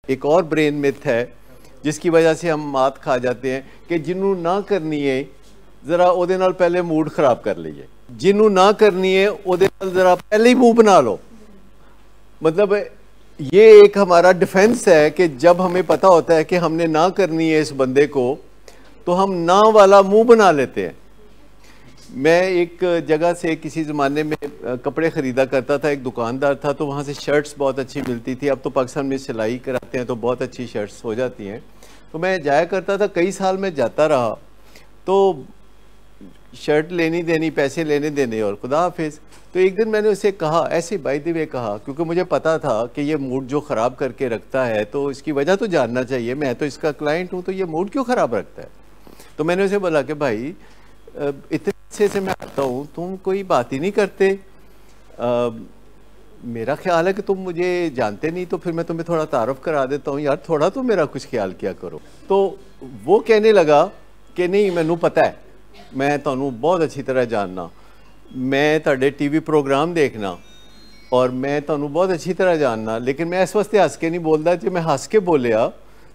एक और brain myth है जिसकी वजह से हम मात खा जाते हैं कि जिन्हों ना करनी है जरा ओदे नाल पहले मूड खराब कर लीजिए, जिन्हों ना करनी है ओदे नाल जरा पहले ही मुंह बना लो। मतलब ये एक हमारा डिफेंस है कि जब हमें पता होता है कि हमने ना करनी है इस बंदे को, तो हम ना वाला मुंह बना लेते हैं। मैं एक जगह से किसी ज़माने में कपड़े ख़रीदा करता था, एक दुकानदार था, तो वहाँ से शर्ट्स बहुत अच्छी मिलती थी। अब तो पाकिस्तान में सिलाई कराते हैं तो बहुत अच्छी शर्ट्स हो जाती हैं। तो मैं जाया करता था, कई साल में जाता रहा, तो शर्ट लेनी देनी, पैसे लेने देने और खुदा हाफिज़। तो एक दिन मैंने उसे कहा, ऐसे बाय द वे कहा, क्योंकि मुझे पता था कि ये मूड जो ख़राब करके रखता है तो इसकी वजह तो जानना चाहिए, मैं तो इसका क्लाइंट हूँ, तो ये मूड क्यों ख़राब रखता है। तो मैंने उसे बोला कि भाई इतने से मैं आता हूँ, तुम कोई बात ही नहीं करते, मेरा ख्याल है कि तुम मुझे जानते नहीं, तो फिर मैं तुम्हें थोड़ा तारुफ करा देता हूँ, यार थोड़ा तो मेरा कुछ ख्याल किया करो। तो वो कहने लगा कि नहीं मैनू पता है, मैं तुहानू बहुत अच्छी तरह जानना, मैं तुहाडे टीवी प्रोग्राम देखना और मैं तुहानू बहुत अच्छी तरह जानना, लेकिन मैं इस वास्ते हस के नहीं बोलता, जो मैं हस के बोलिया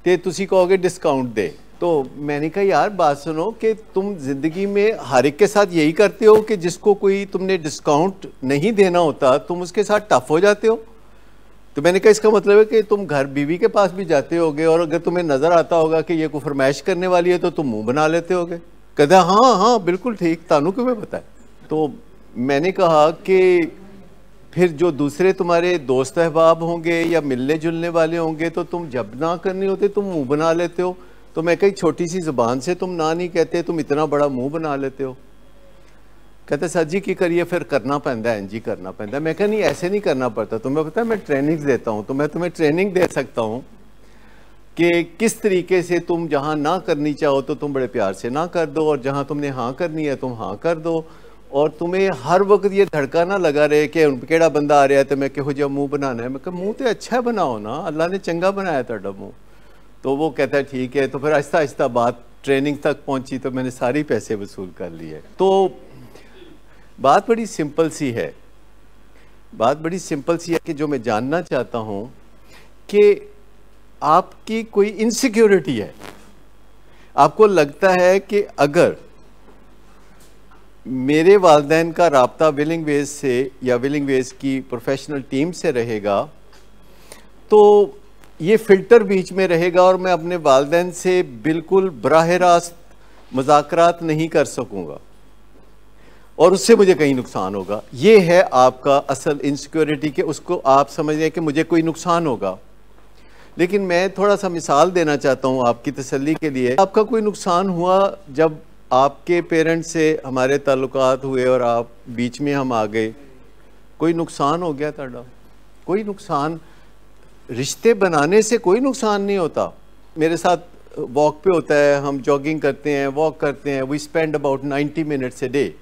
तो तुसी कहोगे डिस्काउंट दे। तो मैंने कहा यार बात सुनो कि तुम ज़िंदगी में हर एक के साथ यही करते हो कि जिसको कोई तुमने डिस्काउंट नहीं देना होता तुम उसके साथ टफ हो जाते हो। तो मैंने कहा इसका मतलब है कि तुम घर बीवी के पास भी जाते होगे और अगर तुम्हें नज़र आता होगा कि ये कोई फरमाइश करने वाली है तो तुम मुंह बना लेते होगे। कहता हाँ हाँ बिल्कुल ठीक, तानू क्यों मैं पता है। तो मैंने कहा कि फिर जो दूसरे तुम्हारे दोस्त अहबाब होंगे या मिलने जुलने वाले होंगे तो तुम जब ना करनी होती तुम मुंह बना लेते हो। तो मैं कही छोटी सी ज़ुबान से तुम ना नहीं कहते, तुम इतना बड़ा मुंह बना लेते हो। कहते सर जी की करिए, फिर करना पैंदा है, जी करना पैंदा है। मैं कहा नहीं ऐसे नहीं करना पड़ता, तुम्हें पता है मैं ट्रेनिंग्स देता हूँ, तो मैं तुम्हें ट्रेनिंग दे सकता हूँ कि किस तरीके से तुम जहाँ ना करनी चाहो तो तुम बड़े प्यार से ना कर दो, और जहाँ तुमने हाँ करनी है तुम हाँ कर दो, और तुम्हें हर वक्त ये धड़का ना लगा रहे कि केड़ा बंदा आ रहा है तो मैं किहो जिहा मुँह बनाना है। मैं कहा मुँह तो अच्छा बनाओ ना, अल्लाह ने चंगा बनाया तुहाडा मुँह। तो वो कहता है ठीक है। तो फिर आहिस्ता आहिस्ता बात ट्रेनिंग तक पहुंची, तो मैंने सारी पैसे वसूल कर लिए। तो बात बड़ी सिंपल सी है, बात बड़ी सिंपल सी है कि जो मैं जानना चाहता हूं कि आपकी कोई इनसिक्योरिटी है, आपको लगता है कि अगर मेरे वालिदैन का राब्ता विलिंग वेज से या विलिंग वेज की प्रोफेशनल टीम से रहेगा तो ये फ़िल्टर बीच में रहेगा और मैं अपने वालिदैन से बिल्कुल बराह रास्त मुज़ाकरात नहीं कर सकूँगा और उससे मुझे कहीं नुकसान होगा। ये है आपका असल इनसिक्योरिटी कि उसको आप समझ रहे हैं कि मुझे कोई नुकसान होगा। लेकिन मैं थोड़ा सा मिसाल देना चाहता हूँ आपकी तसल्ली के लिए। आपका कोई नुकसान हुआ जब आपके पेरेंट्स से हमारे ताल्लुकात हुए और आप बीच में हम आ गए, कोई नुकसान हो गया ताड़ा? कोई नुकसान, रिश्ते बनाने से कोई नुकसान नहीं होता। मेरे साथ वॉक पे होता है, हम जॉगिंग करते हैं, वॉक करते हैं, we spend about 90 minutes a day,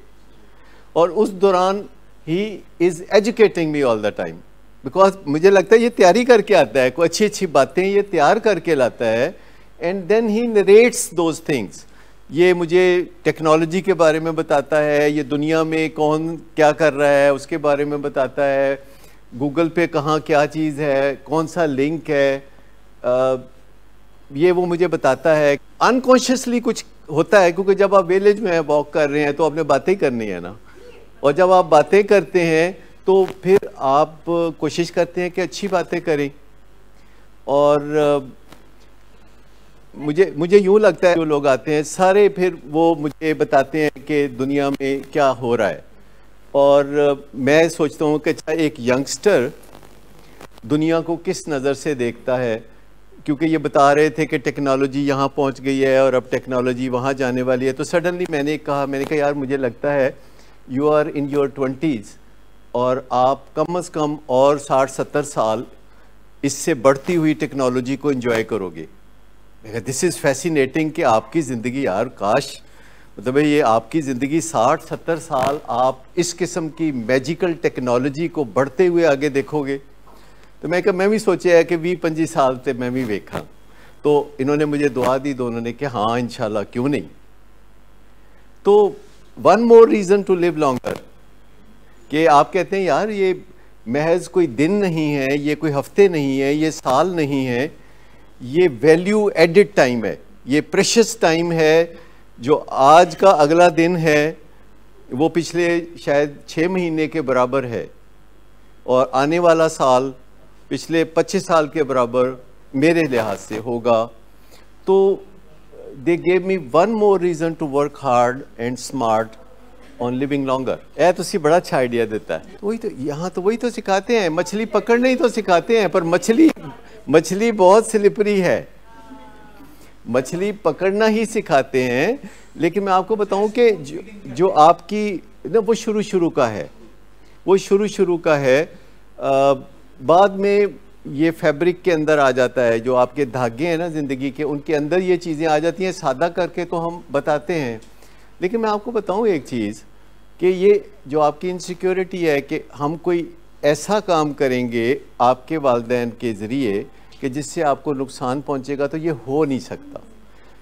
और उस दौरान he is educating me all the time, because मुझे लगता है ये तैयारी करके आता है, कोई अच्छी अच्छी बातें ये तैयार करके लाता है, and then he narrates those things. ये मुझे टेक्नोलॉजी के बारे में बताता है, ये दुनिया में कौन क्या कर रहा है उसके बारे में बताता है, गूगल पे कहाँ क्या चीज़ है, कौन सा लिंक है, ये वो मुझे बताता है। अनकॉन्शियसली कुछ होता है क्योंकि जब आप विलेज में वॉक कर रहे हैं तो आपने बातें करनी है ना, और जब आप बातें करते हैं तो फिर आप कोशिश करते हैं कि अच्छी बातें करें। और मुझे यूँ लगता है जो लोग आते हैं सारे फिर वो मुझे बताते हैं कि दुनिया में क्या हो रहा है, और मैं सोचता हूँ कि एक यंगस्टर दुनिया को किस नज़र से देखता है, क्योंकि ये बता रहे थे कि टेक्नोलॉजी यहाँ पहुँच गई है और अब टेक्नोलॉजी वहाँ जाने वाली है। तो सडनली मैंने कहा यार मुझे लगता है you are in your 20s और आप कम अज़ कम और 60-70 साल इससे बढ़ती हुई टेक्नोलॉजी को एंजॉय करोगे। दिस इज़ फैसिनेटिंग कि आपकी ज़िंदगी, यार काश मतलब ये आपकी ज़िंदगी 60-70 साल आप इस किस्म की मैजिकल टेक्नोलॉजी को बढ़ते हुए आगे देखोगे। तो मैं भी सोचा है कि 20-25 साल से मैं भी देखा। तो इन्होंने मुझे दुआ दी दोनों ने कि हाँ इंशाल्लाह क्यों नहीं। तो one more reason to live longer, कि आप कहते हैं यार ये महज कोई दिन नहीं है, ये कोई हफ्ते नहीं है, ये साल नहीं है, ये वैल्यू एडिड टाइम है, ये प्रेशियस टाइम है। जो आज का अगला दिन है वो पिछले शायद 6 महीने के बराबर है, और आने वाला साल पिछले 25 साल के बराबर मेरे लिहाज से होगा। तो they gave me one more reason to work hard and smart on living longer. ऐ तो बड़ा अच्छा आइडिया देता है। वही तो यहाँ तो वही तो सिखाते हैं, मछली पकड़ना ही तो सिखाते हैं, पर मछली बहुत स्लिपरी है, मछली पकड़ना ही सिखाते हैं। लेकिन मैं आपको बताऊं कि जो आपकी ना वो शुरू का है, वो शुरू का है। बाद में ये फैब्रिक के अंदर आ जाता है, जो आपके धागे हैं ना ज़िंदगी के, उनके अंदर ये चीज़ें आ जाती हैं। सादा करके तो हम बताते हैं, लेकिन मैं आपको बताऊं एक चीज़ कि ये जो आपकी इनसिक्योरिटी है कि हम कोई ऐसा काम करेंगे आपके वालिदैन के ज़रिए कि जिससे आपको नुकसान पहुंचेगा, तो ये हो नहीं सकता।